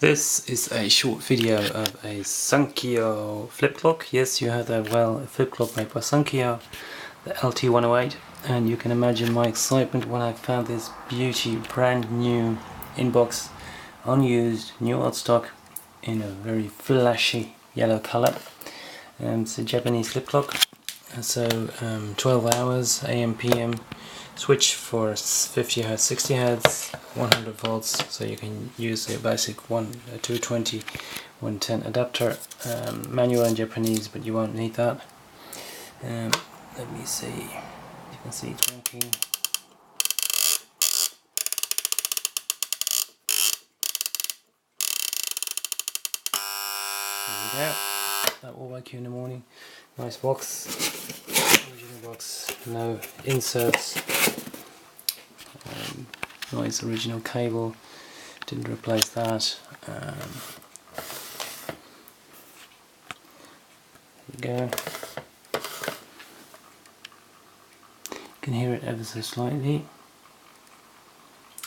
This is a short video of a Sankyo flip clock. Yes, you heard that well, a flip clock made by Sankyo, the LT108, and you can imagine my excitement when I found this beauty, brand new inbox, unused, new old stock, in a very flashy yellow color. It's a Japanese flip clock, so 12 hours AM PM, switch for 50 Hz, 60 Hz, 100 volts, so you can use a basic 220 110 adapter, manual in Japanese, but you won't need that. Let me see, you can see it's working. There we go, that will wake you in the morning. Nice box, original box, no inserts, nice original cable, didn't replace that. There you go. You can hear it ever so slightly,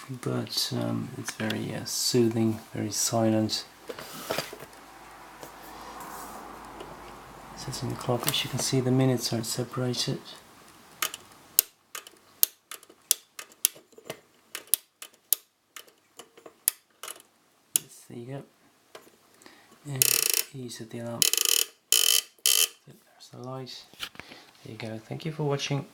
but it's very soothing, very silent. Setting the clock, as you can see the minutes are separated. Yes, there you go. And you set the alarm. There's the light. There you go. Thank you for watching.